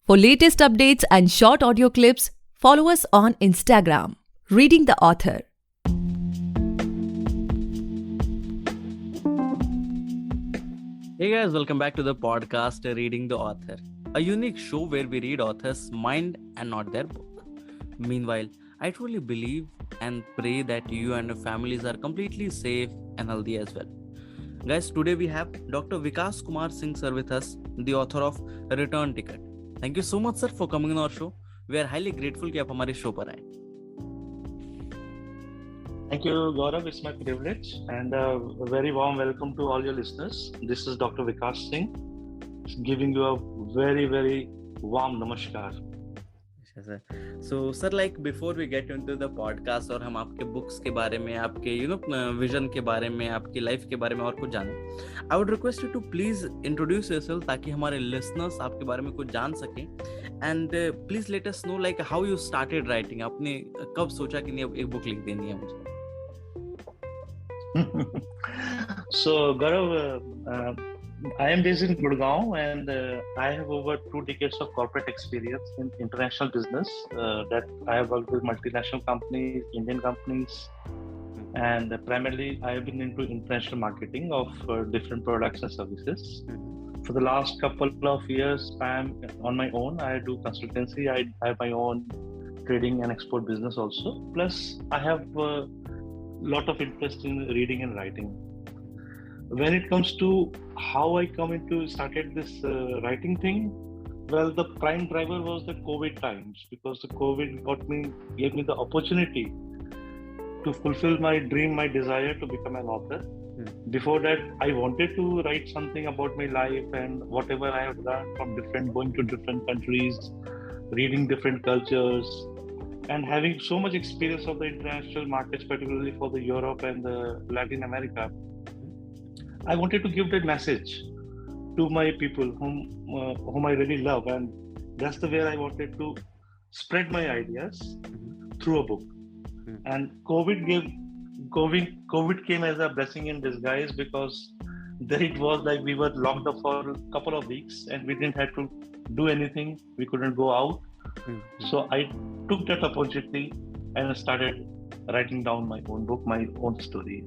For latest updates and short audio clips, follow us on Instagram, Reading the Author. Hey guys, welcome back to the podcast Reading the Author, a unique show where we read authors' mind and not their book. Meanwhile, I truly believe and pray that you and your families are completely safe and healthy as well. Guys, today we have Dr. Vikas Kumar Singh sir with us, the author of Return Ticket. Thank you so much sir for coming on our show. We are highly grateful कि आप हमारे show पर आए. Thank you, Gaurav. It's my privilege and a very warm welcome to all your listeners. This is Dr. Vikas Singh giving you a very, very warm namaskar. So sir, like before we get into the podcast और हम आपके books के बारे में, आपके vision के बारे में, आपकी life के बारे में और कुछ जाने, I would request you to please introduce yourself ताकि हमारे listeners आपके बारे में कुछ जान सकें. And please let us know like how you started writing. आपने कब सोचा कि नहीं अब एक book लिख देनी है मुझे? So Gaurav, I am based in Gurgaon and I have over 2 decades of corporate experience in international business. That I have worked with multinational companies, Indian companies, and primarily I have been into international marketing of different products and services. For the last couple of years, I am on my own. I do consultancy. I have my own trading and export business also. Plus, I have a lot of interest in reading and writing. When it comes to how I started this writing thing, well, the prime driver was the COVID times, because the COVID gave me the opportunity to fulfill my dream, my desire to become an author. Before that, I wanted to write something about my life and whatever I have learned from going to different countries, reading different cultures, and having so much experience of the international markets, particularly for the Europe and the Latin America. I wanted to give that message to my people whom I really love, and that's the way I wanted to spread my ideas through a book. And COVID came as a blessing in disguise, because there it was like we were locked up for a couple of weeks and we didn't have to do anything. We couldn't go out. So I took that opportunity and started writing down my own book, my own story.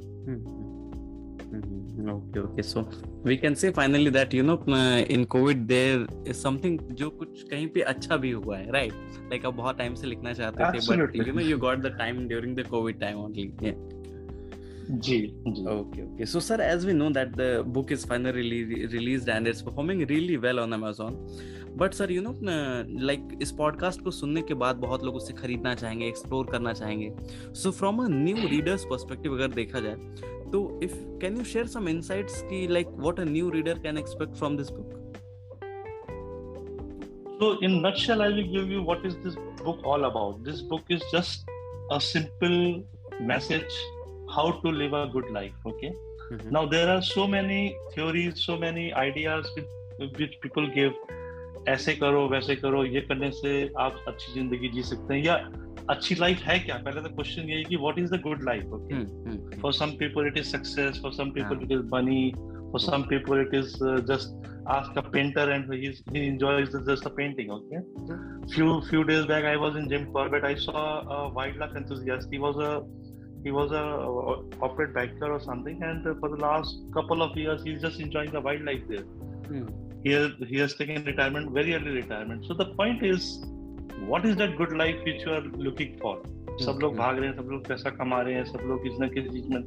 Okay. So we can say finally that in COVID there is something जो कुछ कहीं पे अच्छा भी हुआ है, right? Like आप बहुत time से लिखना चाहते थे, but you got the time during the COVID time only. Yeah. Ji. Okay. So sir, as we know that the book is finally released and it's performing really well on Amazon. But sir, like इस podcast को सुनने के बाद बहुत लोग उसे खरीदना चाहेंगे, explore करना चाहेंगे. So from a new reader's perspective अगर देखा जाए, तो can you share some insights की like what a new reader can expect from this book? So in nutshell, I will give you what is this book all about. This book is just a simple message how to live a good life. Okay. Now there are so many theories, so many ideas which people give. ऐसे करो, वैसे करो, ये करने से आप अच्छी जिंदगी जी सकते हैं, या अच्छी लाइफ है क्या? पहले तो क्वेश्चन ये है कि what is the good life? Okay. For some people it is success, for some people it is money, for some people it is just ask a painter and he enjoys just a painting. Okay. Few days back I was in Jim Corbett. I saw a wildlife enthusiast. He was a corporate banker or something, and for the last couple of years he's just enjoying the wildlife there. He has taken retirement, very early retirement. So the point is, what is that good life which you are looking for? सब लोग भाग रहे हैं, सब लोग पैसा कमा रहे हैं, सब लोग किसी न किसी चीज में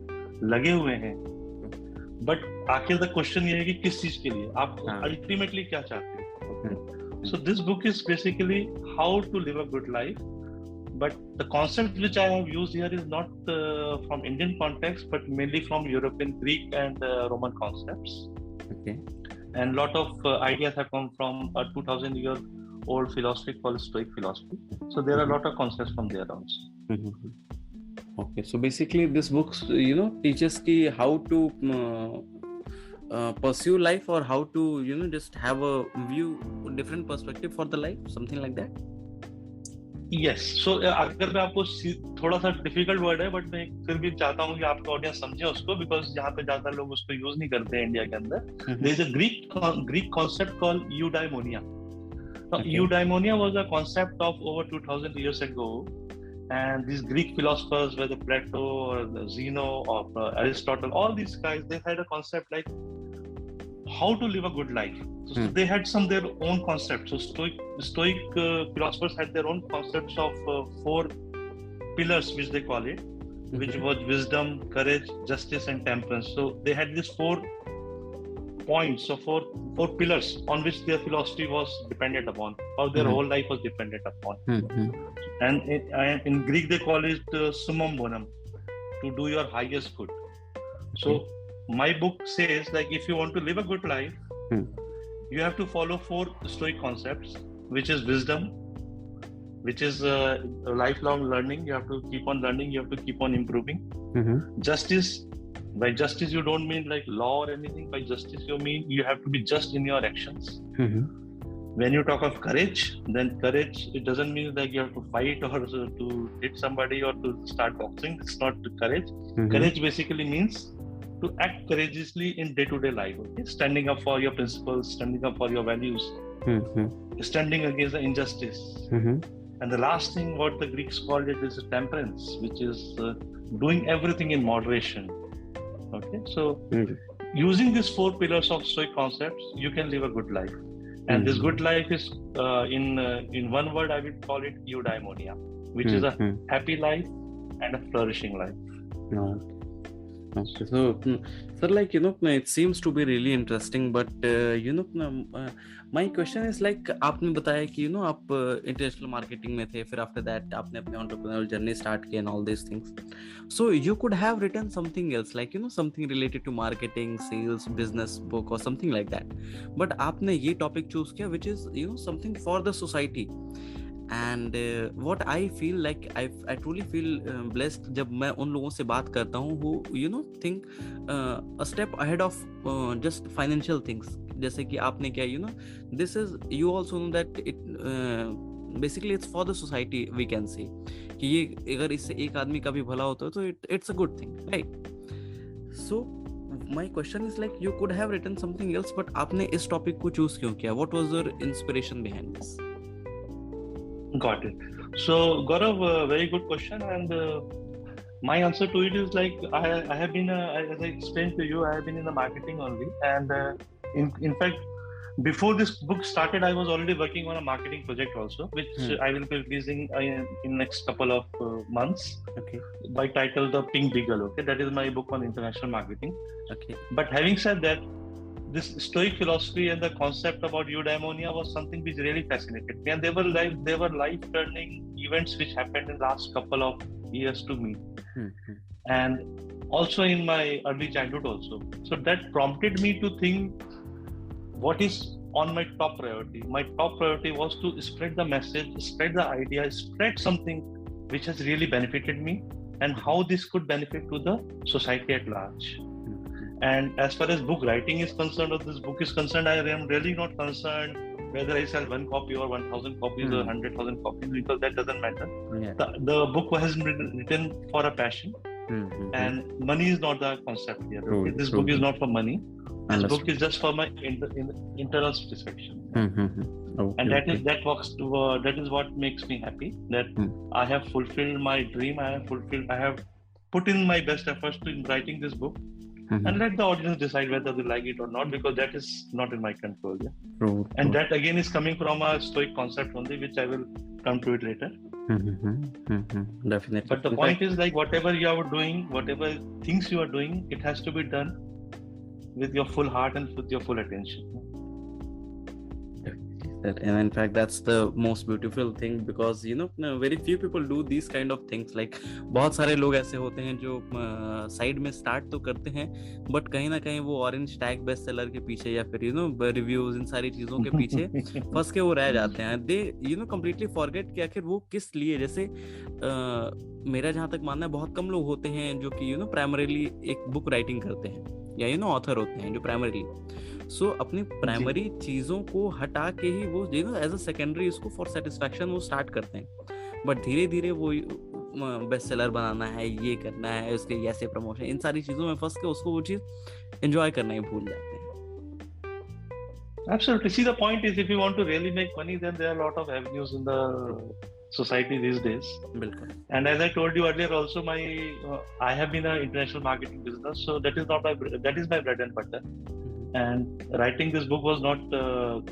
लगे हुए हैं. But आखिर the question ये है कि किस चीज के लिए आप ultimately क्या चाहते हो? So this book is basically how to live a good life. But the concept which I have used here is not from Indian context, but mainly from European, Greek and Roman concepts. Okay. And lot of ideas have come from a 2000-year-old philosophy called Stoic philosophy. So there are a lot of concepts from there also. Okay, so basically this book, teaches how to pursue life, or how to, just have a different perspective for the life, something like that. Yes. So अगर मैं आपको थोड़ा सा difficult word है, but मैं फिर भी चाहता हूँ कि आपका ऑडियंस समझे उसको, बिकॉज यहाँ पे ज्यादा लोग उसको यूज नहीं करते हैं इंडिया के अंदर. There is a Greek concept called eudaimonia. Now, Okay. eudaimonia was a concept of over 2000 years ago, and these Greek philosophers, whether Plato or Zeno or Aristotle, all these guys, they had a concept like how to live a good life. So they had their own concepts. So Stoic philosophers had their own concepts of 4 pillars, which they call it, which was wisdom, courage, justice, and temperance. So they had these 4 points, so four pillars on which their philosophy was dependent upon, or their whole life was dependent upon. And in Greek they call it summum bonum, to do your highest good. So my book says, like, if you want to live a good life, you have to follow 4 Stoic concepts, which is wisdom, which is lifelong learning. You have to keep on learning, you have to keep on improving. Justice, by justice you don't mean like law or anything. By justice you mean you have to be just in your actions. When you talk of courage, then courage, it doesn't mean like you have to fight or to hit somebody or to start boxing. It's not courage. Courage basically means to act courageously in day-to-day life, okay? Standing up for your principles, standing up for your values, standing against the injustice. And the last thing, what the Greeks called it, is temperance, which is doing everything in moderation. Okay, so using these 4 pillars of Stoic concepts, you can live a good life. And this good life is, in one word, I will call it eudaimonia, which is a happy life and a flourishing life. Okay, so sir, like, it seems to be really interesting, but my question is like, आपने बताया कि आप international marketing में थे, फिर after that आपने अपने entrepreneurial journey start किया and all these things. So you could have written something else, like something related to marketing, sales, business book or something like that. But आपने ये topic choose किया, which is something for the society. And what I feel like, I truly feel blessed जब मैं उन लोगों से बात करता हूँ who think a step ahead of just financial things. जैसे कि आपने क्या this is, you also know that it basically it's for the society, we can say कि ये अगर इससे एक आदमी का भी भला होता है तो it's a good thing, right? So my question is like, you could have written something else, but आपने इस topic को choose क्यों किया? What was your inspiration behind this? Got it. So Gaurav, very good question, and my answer to it is like, I have been, as I explained to you, I have been in the marketing only, and in fact, before this book started, I was already working on a marketing project also, which I will be releasing in next couple of months. Okay. By title The Pink Beagle. Okay, that is my book on international marketing. Okay. But having said that, this Stoic philosophy and the concept about eudaimonia was something which really fascinated me, and they were life-turning events which happened in the last couple of years to me, and also in my early childhood also. So that prompted me to think, what is on my top priority? My top priority was to spread the message, spread the idea, spread something which has really benefited me, and how this could benefit to the society at large. And as far as book writing is concerned, or this book is concerned, I am really not concerned whether I sell 1 copy or 1,000 copies or 100,000 copies, because that doesn't matter. Yeah. The book has been written for a passion, and money is not the concept here. Okay? This book is not for money. This book is just for my internal satisfaction. And that is what makes me happy. That I have fulfilled my dream. I have put in my best efforts in writing this book. And let the audience decide whether they like it or not, because that is not in my control. Yeah? And that again is coming from a Stoic concept only, which I will come to it later. Definitely. But the point is, like, whatever you are doing, whatever things you are doing, it has to be done with your full heart and with your full attention. And in fact, that's the most beautiful thing, because very few people do these kind of things. Like, बहुत सारे लोग ऐसे होते हैं जो side में start तो करते हैं, बट कहीं ना कहीं वो ऑरेंज टैग बेस्ट सेलर के पीछे या फिर रिव्यूज, इन सारी चीजों के पीछे फंस के वो रह जाते हैं. दे कंप्लीटली फॉरगेट कि आखिर वो किस लिए. जैसे मेरा जहां तक मानना है, बहुत कम लोग होते हैं जो कि प्राइमरीली एक बुक राइटिंग करते हैं, या ऑथर होते हैं जो प्राइमरीली अपनी प्राइमरी चीजों को हटा के ही वो एज अ सेकेंडरी उसको फॉर सेटिस्फैक्शन वो स्टार्ट करते हैं. बट धीरे धीरे वो बेस्ट सेलर बनाना है, ये करना है, उसके ऐसे प्रमोशन, इन सारी चीजों में फंस के उसको वो चीज एंजॉय करना ही भूल जाते हैं. Absolutely. See, the point is, if you want to really make money, then there are a lot of avenues in the society these days. बिल्कुल. And as I told you earlier, also I have been an international marketing business, so that is my bread and butter. And writing this book was not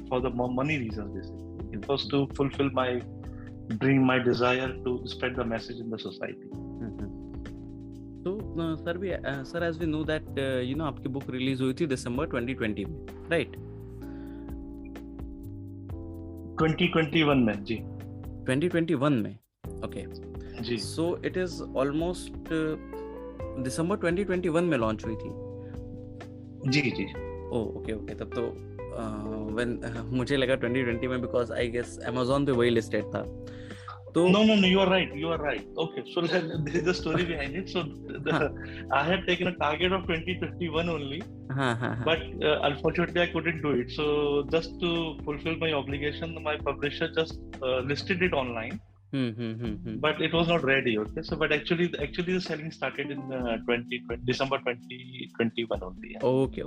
for the money reasons. Basically, it was to fulfill my dream, my desire to spread the message in the society. So, sir, as we know that आपकी book release हुई थी December 2020 में, right? 2021 में, जी. 2021 में, okay. Ji. So it is almost December 2021 में launch हुई थी. जी. Oh, okay. तब तो when मुझे लगा 2020 में, because I guess Amazon पे वही listed था. No, you are right. Okay, so there is a story behind it. So I had taken a target of 2021 only, but unfortunately I couldn't do it. So just to fulfill my obligation, my publisher just listed it online. But it was not ready. Okay, so but actually the selling started in December 2021 only. Yeah. Okay.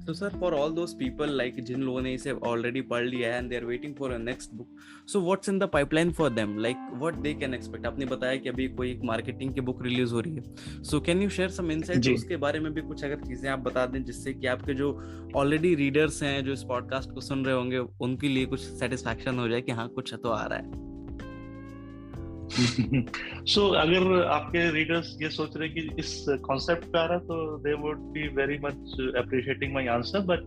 So sir, for all those people like जिन लोगों ने इसे already पढ़ लिया है and they are waiting for a next book, so what's in the pipeline for them, like what they can expect? आपने बताया कि अभी कोई एक marketing की book release हो रही है, so can you share some insights उसके बारे में भी कुछ अगर चीजें आप बता दें, जिससे कि आपके जो already readers हैं जो इस podcast को सुन रहे होंगे उनके लिए कुछ satisfaction हो जाए कि हाँ कुछ तो आ रहा है. So अगर आपके readers ये सोच रहे कि इस concept पे आ रहा है, तो they would be very much appreciating my answer. But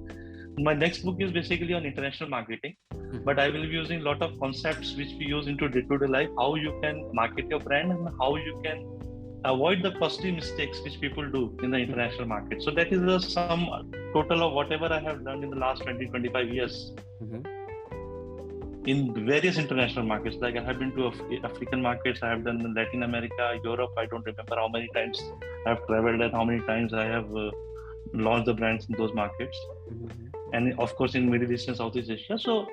my next book is basically on international marketing, but I will be using a lot of concepts which we use into day-to-day life, how you can market your brand and how you can avoid the costly mistakes which people do in the international market. So that is the sum total of whatever I have done in the last 20-25 years. In various international markets, like I have been to African markets, I have done in Latin America, Europe. I don't remember how many times I have traveled and how many times I have launched the brands in those markets, and of course in Middle East and Southeast Asia. So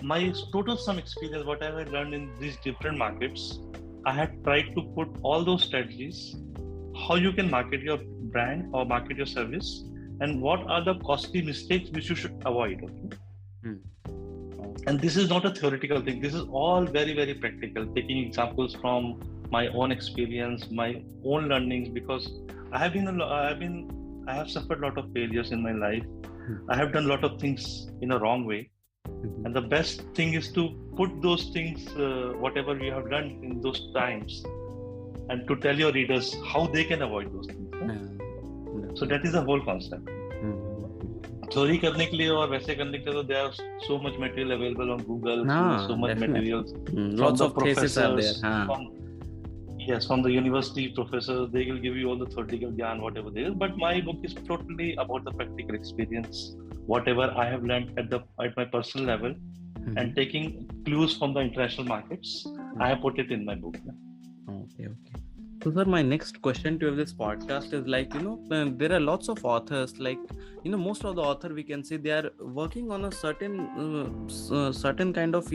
my total sum experience, what I have learned in these different markets, I had tried to put all those strategies, how you can market your brand or market your service, and what are the costly mistakes which you should avoid. Okay. And this is not a theoretical thing. This is all very, very practical, taking examples from my own experience, my own learnings, because I have suffered a lot of failures in my life. I have done a lot of things in a wrong way. And the best thing is to put those things, whatever you have done in those times, and to tell your readers how they can avoid those things. So that is the whole concept. Theory करने के लिए और वैसे करने के लिए, there are so much material available on Google, so much materials. Lots of theses are there. From the university professors, they will give you all the theoretical gyan, whatever there is. But my book is totally about the practical experience, whatever I have learned at my personal level, and taking clues from the international markets. I have put it in my book. Okay. So sir, my next question to this podcast is like, there are lots of authors, like, most of the author we can say they are working on a certain kind of,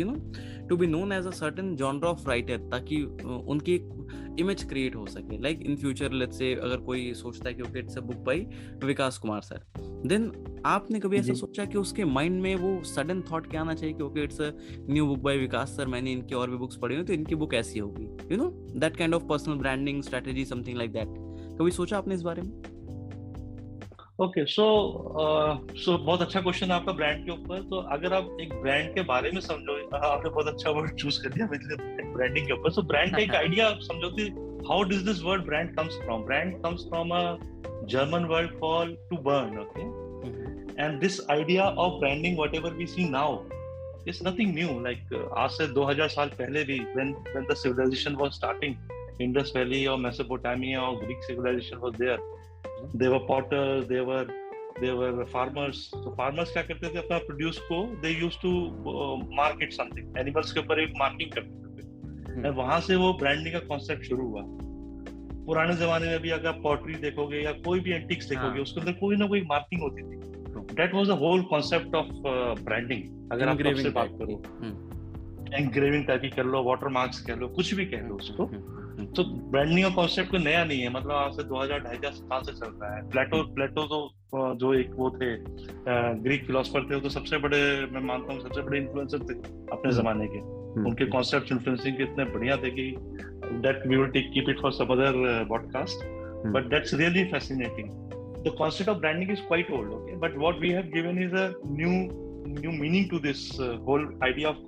to be known as a certain genre of writer, ताकि उनकी image create हो सके. Like in future, let's say अगर कोई सोचता है कि okay, it's a book by Vikas Kumar sir, then आपने कभी ऐसा सोचा कि उसके माइंड में वो सडन थॉट क्या आना चाहिए कि okay it's a new book by Vikas sir, मैंने इनकी और भी बुक्स पढ़ी हुई तो इनकी बुक ऐसी होगी, that kind of personal branding strategy, something like that. कभी सोचा आपने इस बारे में? ओके, सो बहुत अच्छा क्वेश्चन है आपका ब्रांड के ऊपर. तो अगर आप एक ब्रांड के बारे में समझो, आपने बहुत अच्छा वर्ड चूज कर दिया मेरे लिए ब्रांडिंग के ऊपर. सो ब्रांड का एक आइडिया समझो कि how does this word brand comes from. Brand comes from a German word called to burn. Okay, and this idea of branding, whatever we see now, is nothing new. Like आज से 2000 साल पहले भी, when the civilization was starting, Indus Valley or Mesopotamia or Greek civilization was there. They were potters, they were farmers. So farmers क्या करते थे, अपना produce को they used to market something. Animals के ऊपर एक marking करते थे, और वहाँ से वो branding का concept शुरू हुआ. पुराने जमाने में भी अगर आप pottery देखोगे या कोई भी antiques देखोगे, उसके अंदर कोई ना कोई marking होती थी. That was the whole concept of branding. अगर आप सबसे बात करो, engraving टाइप की कर लो, watermarks कह लो, कुछ भी कह लो उसको. तो ब्रांडिंग का कॉन्सेप्ट कोई नया नहीं है, मतलब आज से 2000-2500 साल से चल रहा है। प्लेटो तो जो एक वो थे ग्रीक फिलोसफर थे, वो तो सबसे बड़े, मैं मानता हूँ सबसे बड़े इन्फ्लुएंसर थे अपने जमाने के। उनके कॉन्सेप्ट इन्फ्लुएंसिंग के इतने बढ़िया थे कि that we will keep it for some other podcast, but that's really fascinating. The concept of branding is quite old, okay, but what we have given is a new meaning to this whole idea of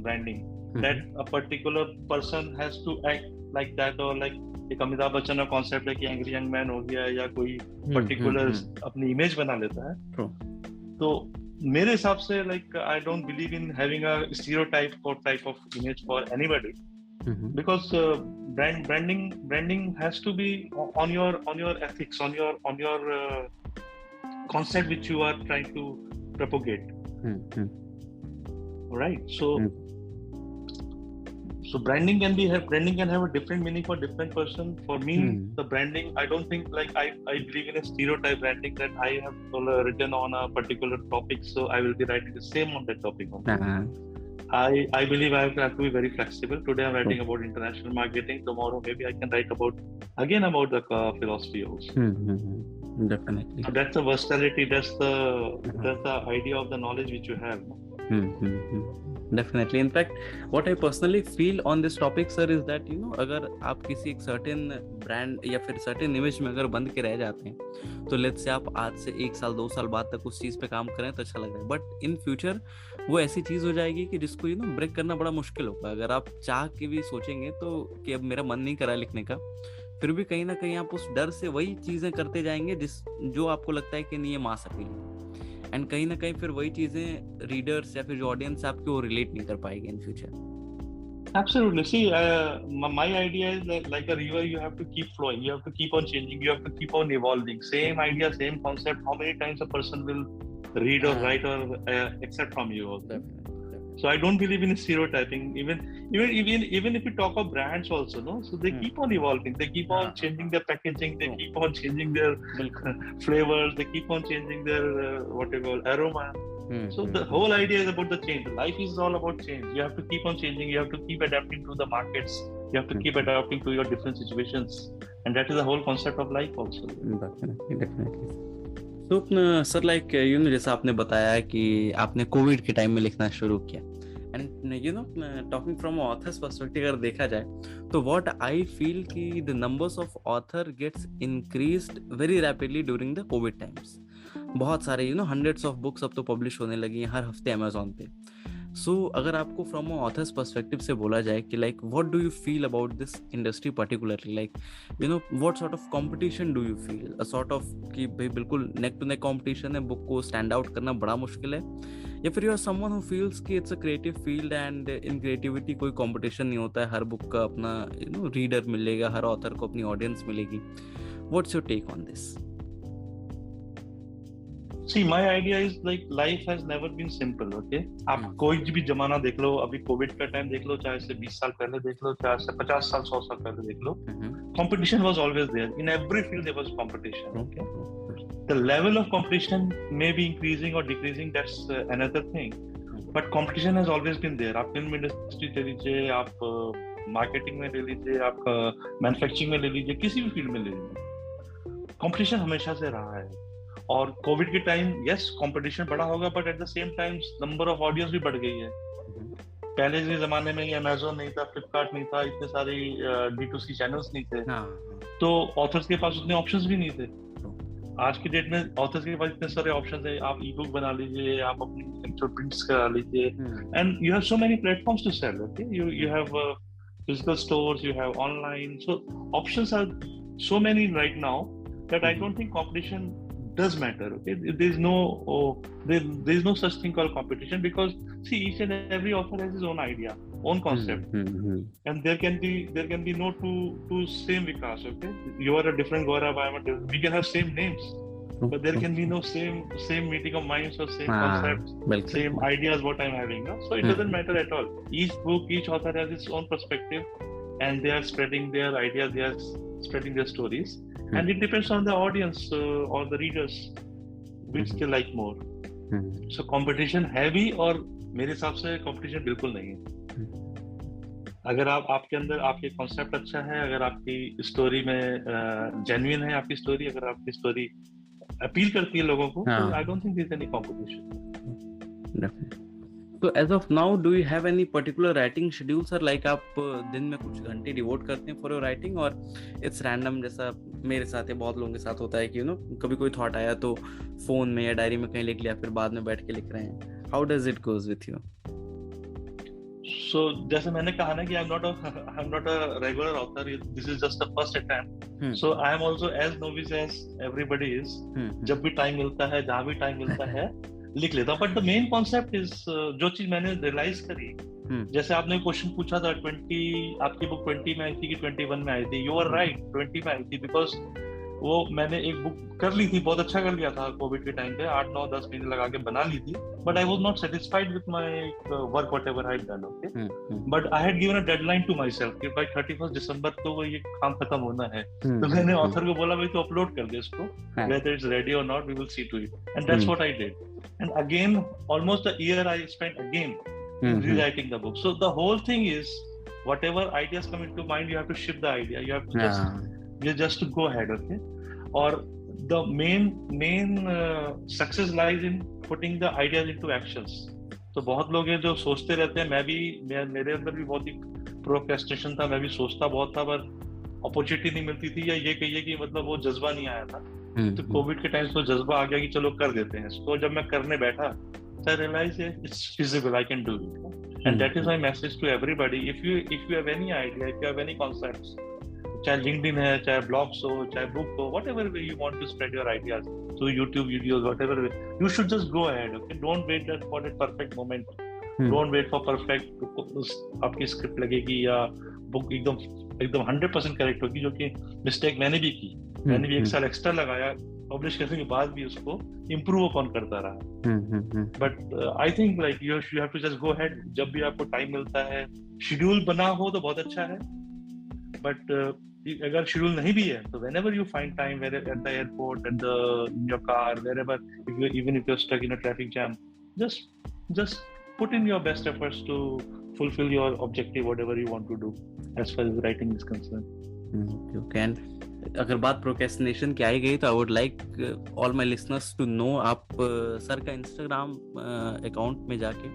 branding. That a particular person has to act like that, or like एक अमिताभ बच्चन का concept है कि angry young man हो गया, या कोई particular अपनी image बना लेता है. तो मेरे हिसाब से like I don't believe in having a stereotype or type of image for anybody, because branding has to be on your ethics, on your concept which you are trying to propagate. Right? So branding can have a different meaning for different person. For me, the branding, I don't think like I believe in a stereotype branding that I have written on a particular topic, so I will be writing the same on that topic. I believe I have to be very flexible. Today I'm writing about international marketing. Tomorrow maybe I can write about the philosophy also. Definitely. So that's the versatility. That's the idea of the knowledge which you have. Definitely. In fact, what I personally feel on this topic, sir, is that अगर आप किसी एक certain brand या फिर certain image में अगर बंद के रह जाते हैं, तो let's say आप आज से 1 साल 2 साल बाद तक उस चीज़ पे काम करें तो अच्छा लगता है, but in future वो ऐसी चीज़ हो जाएगी कि जिसको ब्रेक करना बड़ा मुश्किल होगा. अगर आप चाह के भी सोचेंगे तो कि अब मेरा मन नहीं करा लिखने का, फिर भी कहीं ना कहीं आप उस डर से वही चीज़ें करते जाएंगे जो आपको लगता है कि नहीं ये मास अपील, एंड कहीं ना कहीं फिर वही चीजें रीडर्स या फिर जो ऑडियंस आपके वो रिलेट नहीं कर पाएगी in future. Absolutely. See, my idea is that like a river, you have to keep flowing, you have to keep on changing, you have to keep on evolving. Same idea, same concept. How many times a person will read or write or accept from you also? Definitely. So I don't believe in stereotyping. Even if you talk of brands also, no. So they keep on evolving. They keep on changing their packaging. They keep on changing their flavors. They keep on changing their what you call aroma. So the whole idea is about the change. Life is all about change. You have to keep on changing. You have to keep adapting to the markets. You have to keep adapting to your different situations, and that is the whole concept of life also. Definitely. तो sir like जैसा आपने बताया कि आपने Covid के time में लिखना शुरू किया, and talking from authors perspective अगर देखा जाए तो व्हाट आई फील कि the numbers of author gets increased very rapidly during the covid times. बहुत सारे हंड्रेड्स ऑफ बुक्स अब तो पब्लिश होने लगी हैं हर हफ्ते अमेजोन पे. सो अगर आपको फ्रॉम ऑथर्स पर्सपेक्टिव से बोला जाए कि like what do you feel about this industry particularly, like what sort of competition do you feel, a sort of कि भाई बिल्कुल नेक टू नेक कंपटीशन है, बुक को स्टैंड आउट करना बड़ा मुश्किल है, या फिर you are someone who feels कि it's a creative field and in creativity कोई कंपटीशन नहीं होता है, हर बुक का अपना रीडर मिलेगा, हर ऑथर को अपनी ऑडियंस मिलेगी. What's your take on this? See, my idea is like life has never been simple, okay? आप कोई भी जमाना देख लो, अभी कोविड का टाइम देख लो, चाहे से 20 साल पहले देख लो, चाहे से 50 साल 100 साल पहले देख लो, competition was always there. In every field there was competition, okay? The level of competition may be increasing or decreasing, that's another thing. But competition has always been there. आप फिल्म इंडस्ट्री ले लीजिए, आप marketing में ले लीजिए, आप manufacturing में ले लीजिए, किसी भी फील्ड में ले लीजिए, कंपटीशन हमेशा से रहा है. और कोविड के टाइम यस कंपटीशन बढ़ा होगा, but at the same time number of audience भी बढ़ गई है. पहले के जमाने में ये अमेजोन नहीं था, फ्लिपकार्ट नहीं था, इतने सारे D2C चैनल्स नहीं थे, तो ऑथर्स के पास उतने ऑप्शंस भी नहीं थे. आज की डेट में ऑथर्स के पास इतने सारे ऑप्शंस हैं. आप ई बुक बना लीजिए, आप अपनी एक्चुअल प्रिंट्स करा लीजिए, and you have so many platforms to sell, okay? You have physical stores, you have online, so options are so many right now that I don't think competition does matter, okay? There is no such thing called competition, because see, each and every author has his own idea, own concept, and there can be no two same Vikas, okay? You are a different Gaurav, I am a different. We can have same names, but there can be no same meeting of minds or same concepts, same ideas what I'm having, no? So it doesn't matter at all. Each book, each author has its own perspective, and they are spreading their ideas, they are spreading their stories, and it depends on the audience or the readers which they like more. So competition heavy, और मेरे हिसाब से competition बिल्कुल नहीं है. अगर आपके अंदर आपके कॉन्सेप्ट अच्छा है, अगर आपकी स्टोरी में जेन्युइन है आपकी स्टोरी, अगर आपकी स्टोरी अपील करती है लोगों को, तो I don't think there is any competition. तो as of now do you have any particular writing schedule sir? लाइक आप दिन में कुछ घंटे डिवोट करते हैं फॉर योर राइटिंग, और इट्स रैंडम, जैसा मेरे साथ या बहुत लोगों के साथ होता है कि कभी कोई थॉट आया तो फोन में या डायरी में कहीं लिख लिया, फिर बाद में बैठ के लिख रहे हैं? How does it goes with you? So, जैसे मैंने कहा ना कि I'm not a regular author. This is just the first attempt. So I am also as novice as everybody is. जब भी टाइम मिलता है, जहाँ भी टाइम मिलता है, लिख लेता हूँ. But the main concept is जो चीज मैंने रियलाइज करी, जैसे आपने क्वेश्चन पूछा था 20, आपकी बुक 20 में आई थी कि 21 में आई थी? यू आर राइट, 20 में आई थी, बिकॉज वो मैंने एक बुक कर ली थी, बहुत अच्छा कर लिया था कोविड के टाइम पे, 8-9-10 महीने लगा के बना ली थी, but I was not satisfied with my work whatever I had done. Okay, but I had given a deadline to myself कि बाय 31 दिसंबर तो वो ये काम खत्म होना है. तो मैंने ऑथर को बोला भाई तो अपलोड कर दे इसको, वेदर इट्स रेडी और नॉट, we will see to it. And that's what I did. And again almost a year I spent again rewriting the book. So the whole thing is, whatever ideas come into mind, you have to shift the idea. You have to just to go ahead, okay? Or the main success lies in putting the ideas into actions. तो बहुत लोग हैं जो सोचते रहते हैं. मेरे अंदर भी बहुत ही प्रोक्रेस्टिनेशन था. मैं भी सोचता बहुत था, पर अपॉर्चुनिटी नहीं मिलती थी, या ये कहिए कि मतलब वो जज्बा नहीं आया था. तो कोविड के टाइम तो जज्बा आ गया कि चलो कर देते हैं इसको. जब मैं करने बैठा, I realized it's feasible, I can do it. And that is my message to everybody. If you have any idea, if you have any concepts, चाहे LinkedIn है, चाहे blogs हो, चाहे book हो, whatever way you want to spread your ideas, through YouTube videos, whatever way, you should just go ahead. Okay, don't wait for that perfect moment. Don't wait for perfect आपकी script लगेगी या book एकदम 100% correct होगी, जो कि mistake मैंने भी की. मैंने भी 1 साल एक्स्ट्रा लगाया पब्लिश करने के बाद भी उसको इम्प्रूव अपॉन करता रहा. But I think like you have to just go ahead. जब भी आपको टाइम मिलता है, शेड्यूल बना हो तो बहुत अच्छा है, बट अगर शेड्यूल नहीं भी है तो whenever you find time, whether at the airport, in your car, wherever, even if you're stuck in a traffic jam, just put in your best efforts to fulfill your objective, whatever you want to do as far as writing is concerned. You can. अगर बात procrastination की आई गई तो I would like all my listeners to know, आप sir का Instagram account में जाके,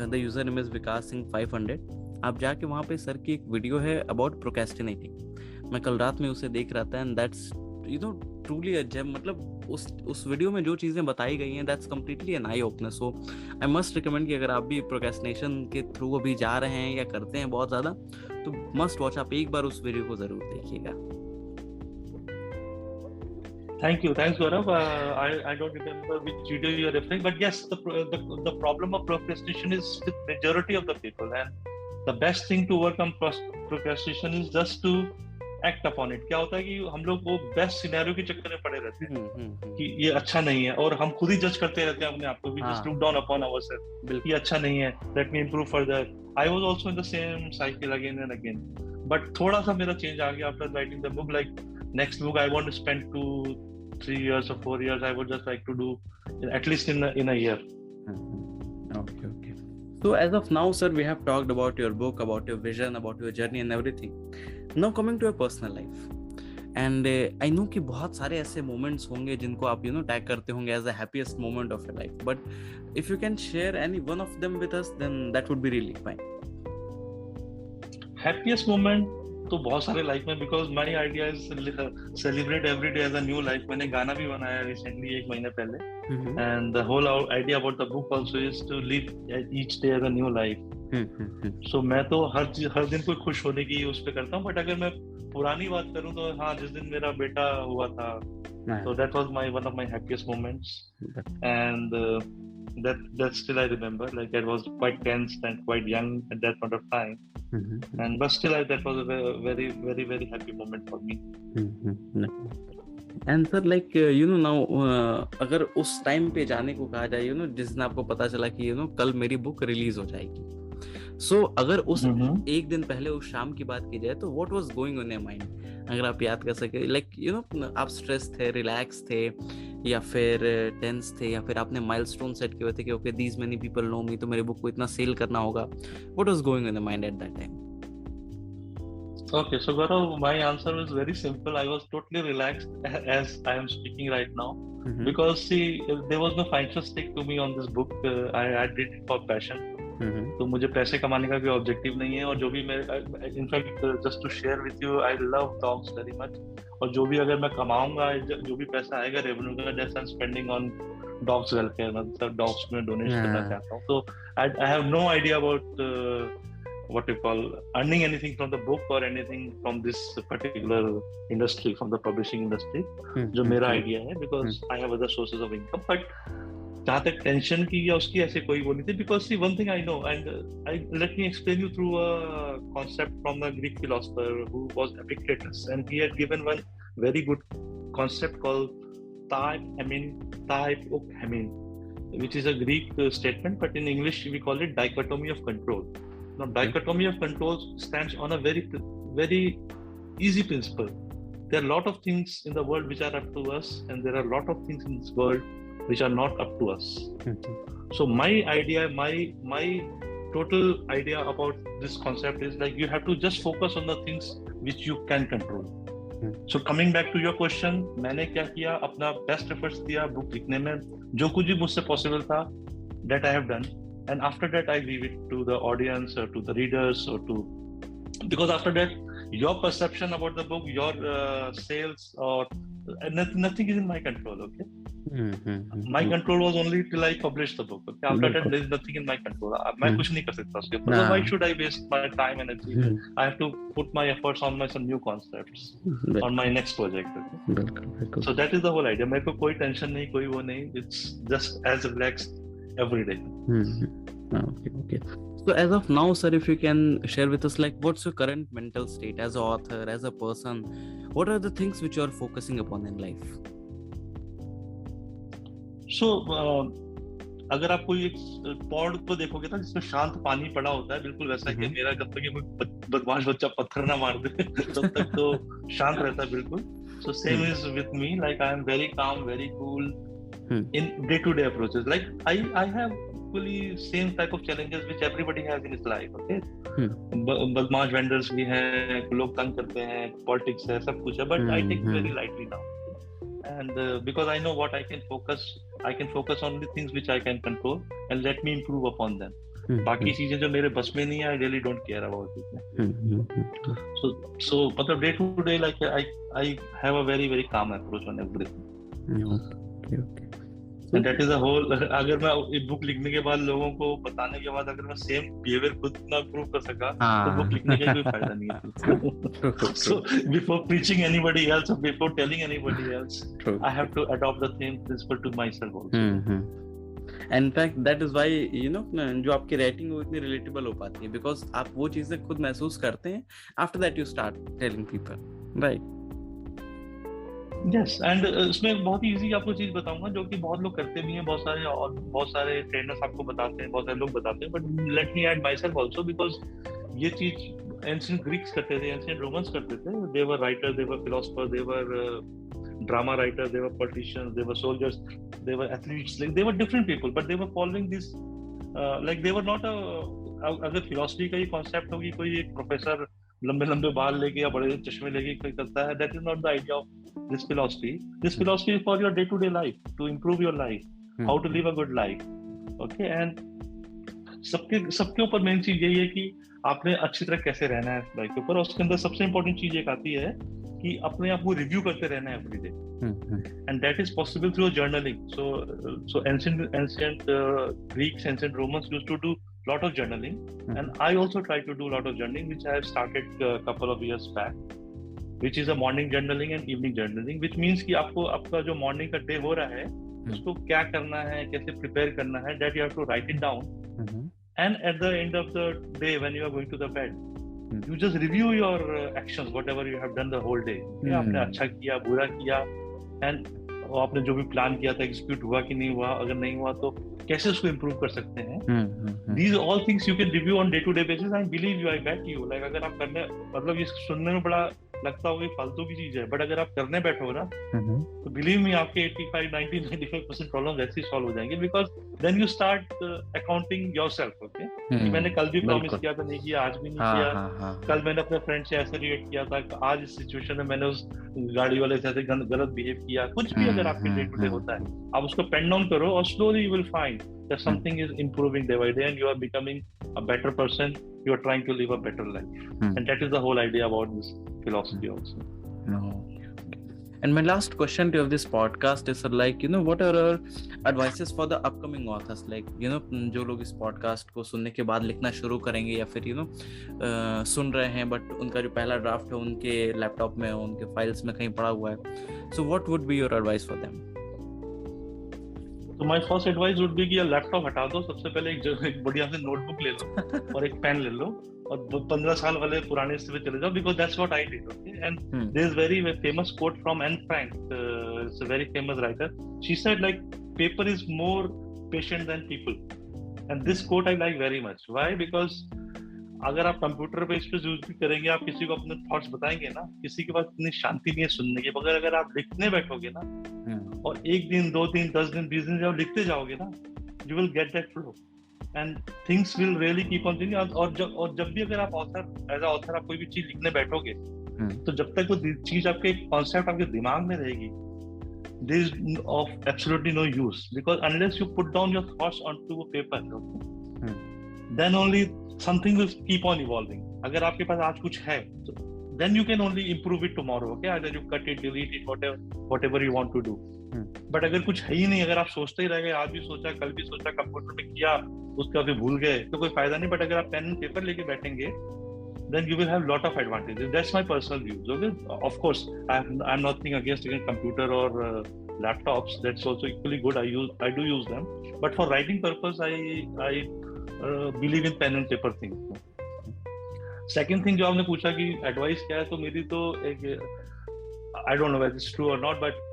the user name is Vikas Singh 500, आप जाके वहाँ पे सर की एक वीडियो है अबाउट प्रोक्रेस्टिनेटिंग. मैं कल रात में उसे देख रहा था, and that's truly a gem. मतलब उस वीडियो में जो चीज़ें बताई गई हैं, that's completely an eye opener. So I must recommend कि अगर आप भी प्रोक्रेस्टिनेशन के थ्रू अभी जा रहे हैं या करते हैं बहुत ज़्यादा, तो मस्ट वॉच. आप एक बार उस वीडियो को ज़रूर देखिएगा. Thanks Gaurav. I don't remember which video you are referring, but yes, the problem of procrastination is with majority of the people, and the best thing to overcome procrastination is just to act upon it. क्या होता है कि हम लोग वो best scenario के चक्कर में पड़े रहते हैं कि ये अच्छा नहीं है, और हम खुद ही जज करते रहते हैं अपने आप को. We just look down upon ourselves. ये अच्छा नहीं है, let me improve further. I was also in the same cycle again and again, but थोड़ा सा मेरा चेंज आ गया after writing the book. Like next book I want to spend 2-3 years or 4 years. I would just like to do at least in a year. Okay. So as of now, sir, we have talked about your book, about your vision, about your journey and everything. Now coming to your personal life. And I know कि बहुत सारे ऐसे moments होंगे जिनको आप tag करते होंगे as the happiest moment of your life. But if you can share any one of them with us, then that would be really fine. Happiest moment तो बहुत सारे लाइफ में, because my idea is celebrate every day as a new life. मैंने गाना भी बनाया recently 1 महीने पहले, and the whole idea about the book also is to live each day as a new life. So मैं तो हर दिन कोई खुश होने की उस पे करता हूँ. बट अगर मैं पुरानी बात करूँ तो हाँ, जिस दिन मेरा बेटा हुआ था, so that was one of my happiest moments. And that still I remember. Like I was quite tense and quite young at that point of time. And but still that was a very very very happy moment for me. And sir, like now अगर उस time पे जाने को कहा जाए, जिस दिन आपको पता चला कि कल मेरी बुक रिलीज हो जाएगी, सो अगर उस एक दिन पहले उस शाम की बात की जाए तो what was going on your mind? अगर आप याद कर सके, लाइक आप स्ट्रेस थे, रिलैक्स थे, या फिर टेंस थे, या फिर आपने माइलस्टोन सेट किए थे कि okay these many people know me, तो मेरे बुक को इतना सेल करना होगा. What was going on your mind at that time? Okay, so Gaurav, my answer was very simple. I was totally relaxed as I am speaking right now Mm-hmm. because see, there was no financial stake to me on this book. I did it for passion. Mm-hmm. तो मुझे पैसे कमाने का कोई objective नहीं है और जो भी मैं in fact just to share with you I love dogs very much और जो भी अगर मैं कमाऊंगा जो भी पैसा आएगा रेवेन्यू का that's I am spending on dogs welfare मतलब डॉग्स में डोनेट करना चाहता हूँ तो I have no idea about what you call earning anything from the book or anything from this particular industry from the publishing industry जो मेरा idea है because I have other sources of income but जहाँ तक tension की या उसकी ऐसे कोई वो नहीं थी because see one thing I know and let me explain you through a concept from a Greek philosopher who was Epictetus and he had given one very good concept called tai ok hemin which is a Greek statement but in English we call it dichotomy of control. Now, dichotomy of controls stands on a very easy principle. There are a lot of things in the world which are up to us, and there are a lot of things in this world which are not up to us. So my idea, my total idea about this concept is like you have to just focus on the things which you can control. So coming back to your question, मैंने क्या किया अपना best efforts दिया book लिखने में जो कुछ भी मुझसे possible था that I have done. And after that, I leave it to the audience or to the readers or to because after that, your perception about the book, your sales or nothing is in my control. Okay, my control was only till I published the book. Okay, after that, there is nothing in my control. मैं कुछ नहीं कर सकता उसके ऊपर. So why should I waste my time and energy? I have to put my efforts on my some new concepts on my next project. Okay? So that is the whole idea. मेरे को कोई tension नहीं, कोई वो नहीं. It's just as relaxed every day. Okay. So as of now, sir, if you can share with us, like, what's your current mental state as an author, as a person? What are the things which you are focusing upon in life? So, अगर आप कोई एक pond को देखोगे ना जिसमें शांत पानी पड़ा होता है बिल्कुल वैसा ही मेरा जब तक कोई बदमाश बच्चा पत्थर ना मार दे तब तक तो शांत रहता है बिल्कुल. So same is with me. Like I am very calm, very cool. In day-to-day approaches, like I have equally same type of challenges which everybody has in his life. Okay, बदमाश vendors भी हैं, लोग तंग करते हैं, politics है, सब कुछ है, but I take it very lightly now. And because I know what I can focus on the things which I can control and let me improve upon them. बाकी चीजें जो मेरे बस में नहीं है, I really don't care about it. So मतलब day to day, like I have a very very calm approach on everything. Okay. And that is a whole. अगर मैं एक बुक लिखने के बाद लोगों को बताने के बाद अगर मैं सेम बिहेवियर खुद ना प्रूव कर सका तो बुक लिखने का कोई फायदा नहीं है. So before preaching anybody else or before telling anybody else, I have to adopt the same principle to myself also. In fact, that is why जो आपकी राइटिंग वो इतनी रिलेटेबल हो पाती है because आप वो चीजें खुद महसूस करते हैं. After that you start telling people, right? Yes, and इसमें बहुत ही इजी आपको चीज बताऊंगा जो कि बहुत लोग करते भी हैं, बहुत सारे ट्रेनर्स आपको बताते हैं, बहुत सारे लोग बताते हैं, but let me add my self also because ये चीज एंशिएंट ग्रीक्स करते थे, एंशिएंट रोमन्स करते थे. They were writer, they were philosopher, they were drama writer, they were politicians, they were soldiers, they were athletes, they were different people but they were following this like they were not अगर philosophy का ही concept होगी कोई एक professor लंबे लंबे बाल लेके या बड़े चश्मे लेके कोई करता है, that is not the idea of this philosophy is for your day-to-day life, to improve your life, how to live a good life. Okay, and सबके ऊपर मेन चीज यही है कि आपने अच्छी तरह कैसे रहना है लाइफ के ऊपर. और उसके अंदर सबसे इंपॉर्टेंट चीज एक आती है कि अपने आप को रिव्यू करते रहना है every day, and that is possible through journaling. So ancient Greeks, ancient Romans used to do lot of journaling, and I also try to do a lot of journaling, which I have started a couple of years back, which is a morning journaling and evening journaling, which means कि आपको आपका जो morning का day हो रहा है उसको क्या करना है, कैसे prepare करना है, that you have to write it down. And at the end of the day when you are going to the bed, you just review your actions, whatever you have done the whole day. आपने अच्छा किया, बुरा किया, and आपने जो भी plan किया था एग्जीक्यूट हुआ कि नहीं हुआ, अगर नहीं हुआ तो कैसे उसको इम्प्रूव कर सकते हैं. These all things you can review on day to day basis. I believe you, I bet you. Like अगर आप करने मतलब ये सुनने में बड़ा लगता होगा फालतू की चीज है, बट अगर आप करने बैठो ना तो बिलीव मी आपके 85, 90, 95% प्रॉब्लम वैसे ही सॉल्व हो जाएंगे, because then you start accounting yourself. Okay, कि मैंने कल भी प्रॉमिस किया था, नहीं किया, आज भी नहीं किया, कल मैंने अपने फ्रेंड से ऐसे रिएक्ट किया था, आज इस सिचुएशन में मैंने उस गाड़ी वाले से गलत बिहेव किया। कुछ भी अगर आपके डे टू डे होता है, आप उसको पेन डाउन करो और slowly you will find that something is improving day by day and you are becoming a better person, you are trying to live a better life. And that is the whole idea about this philosophy also. No. And my last question to this podcast is like, you know, what are our advices for the upcoming authors? Like, you know, जो लोग इस podcast को सुनने के बाद लिखना शुरू करेंगे या फिर you know सुन रहे हैं बट उनका जो पहला ड्राफ्ट है उनके लैपटॉप में, उनके फाइल्स में कहीं पड़ा हुआ है, so what would be your advice for them? तो my first advice would be कि लैपटॉप हटा दो, सबसे पहले एक बढ़िया से नोटबुक ले लो और एक पेन ले लो और 15 साल वाले पुराने से चले जाओ, because that's what I did. Okay, and there is very famous quote from Anne Frank, it's a very famous writer, she said like paper is more patient than people, and this quote I like very much. Why? Because अगर आप computer पे इस पे use भी करेंगे, आप किसी को अपने थॉट्स बताएंगे ना, किसी के पास इतनी शांति नहीं है सुनने की, मगर अगर आप लिखने बैठोगे ना और 1 दिन 2 दिन 10 दिन 20 दिन जब लिखते जाओगे ना, you will get that flow and things will really keep on thinking. और जब भी अगर आप ऑथर एज अ ऑथर आप कोई भी चीज लिखने बैठोगे तो जब तक वो चीज आपके कॉन्सेप्ट आपके दिमाग में रहेगी, there is of absolutely no use, because unless you put down your thoughts onto a paper, then only something will keep on evolving. अगर आपके पास आज कुछ है तो then you can only improve it tomorrow. Okay, either you cut it, delete it, whatever you want to do. But अगर कुछ है ही नहीं, अगर आप सोचते ही रह गए, आज भी सोचा, कल भी सोचा, कंप्यूटर में किया, उसका फिर भूल गए, तो कोई फायदा नहीं। बट अगर आप पेन एंड पेपर लेके बैठेंगे, then you will have lot of advantages. That's my personal views. Okay, of course, I'm nothing against computer or laptops. That's also equally good. I do use them. But for writing purpose, I believe in pen and paper thing. Second thing जो आपने पूछा कि advice क्या है, तो मेरी तो एक, I don't know whether it's true or not, but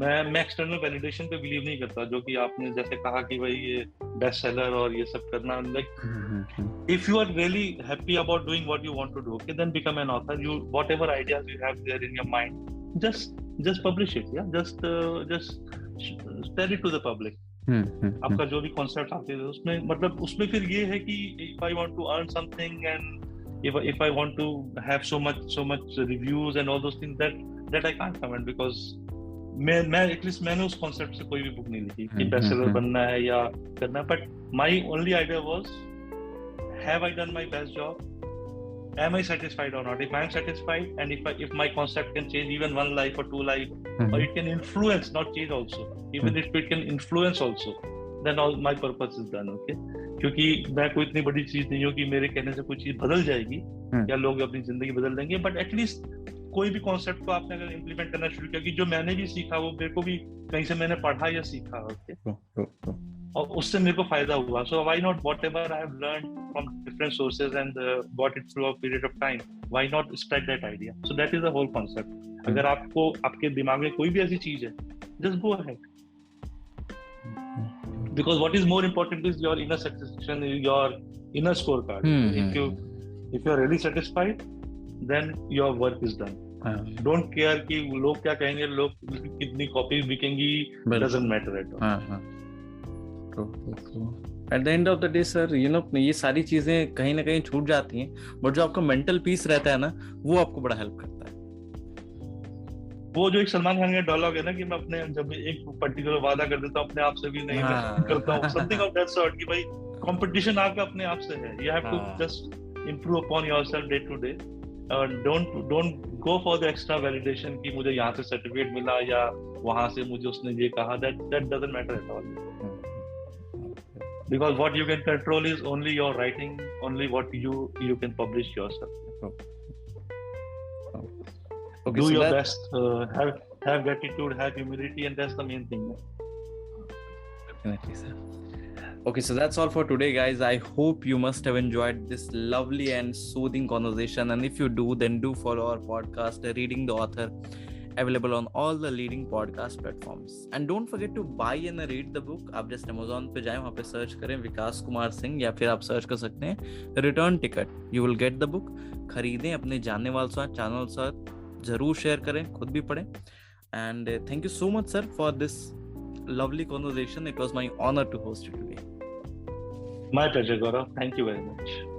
मैं एक्सटर्नल वैलिडेशन पे बिलीव नहीं करता, जो कि आपने जैसे कहा कि भाई ये बेस्ट सेलर और ये सब करना, like if you are really happy about doing what you want to do, okay, then become an author. You whatever ideas you have there in your mind, just publish it, yeah, just tell it to the public. आपका जो भी concept आते हैं उसमें, मतलब उसमें फिर ये है कि if I want to earn something and if I want to have so much reviews and all those things, that I can't comment, because मैं एटलीस्ट मैंने उस कॉन्सेप्ट से कोई भी बुक नहीं लिखी कि बेस्ट सेलर बनना है या करना है, but my only idea was, have I done my best job, am I satisfied or not? If I am satisfied, and if my concept can change even 1 life or 2 life, or it can influence, not change also, even if it can influence also, then all my purpose is done. Okay, क्योंकि मैं कोई इतनी बड़ी चीज नहीं हूँ कि मेरे कहने से कोई चीज बदल जाएगी या लोग अपनी जिंदगी बदल देंगे, बट एटलीस्ट कोई भी कॉन्सेप्ट को आपने अगर इम्प्लीमेंट करना शुरू किया, कि जो मैंने भी सीखा वो मेरे को भी कहीं से मैंने पढ़ा या सीखा, ओके, और उससे मेरे को फायदा हुआ, so why not, whatever I have learned from different sources and got it through a period of time, why not spread that idea? So that is the whole concept. अगर आपको आपके दिमाग में कोई भी ऐसी चीज है, just go ahead, because what is more important is your inner satisfaction, your inner scorecard. If you are really satisfied, then your work is done. Don't care कि लोग क्या कहेंगे, लोग कितनी copy बिकेंगी, doesn't matter at all. At the end of the day, sir, you know, ये सारी चीजें कहीं ना कहीं छूट जाती हैं, बट जो आपका मेंटल पीस रहता है ना, वो आपको बड़ा हेल्प करता है। वो जो एक सलमान खान का डायलॉग है ना कि मैं अपने जब एक पर्टिकुलर वादा कर देता हूँ अपने आप से भी नहीं करता हूँ, समथिंग ऑफ दैट सॉर्ट, कि भाई कंपटीशन आपका अपने आप से है, you have to just improve upon yourself day to day, don't go for the extra validation कि मुझे यहाँ से सर्टिफिकेट मिला या वहां से मुझे उसने ये कहा, that doesn't matter at all, because what you can control is only your writing, only what you can publish yourself. Okay, do so your best, have gratitude, have humility, and that's the main thing. Definitely, sir. Okay, so that's all for today, guys. I hope you must have enjoyed this lovely and soothing conversation, and if you do, then do follow our podcast, Reading the Author, available on all the leading podcast platforms. And don't forget to buy and read the book. आप just Amazon पे जाएं, वहाँ पे search करें विकास कुमार सिंह, या फिर आप search कर सकते हैं return ticket, you will get the book. खरीदें, अपने जानने वालों साथ, चैनल साथ जरूर शेयर करें, खुद भी पढ़ें. And thank you so much, sir, for this lovely conversation. It was my honor to host you today. My pleasure, Gaurav. Thank you very much.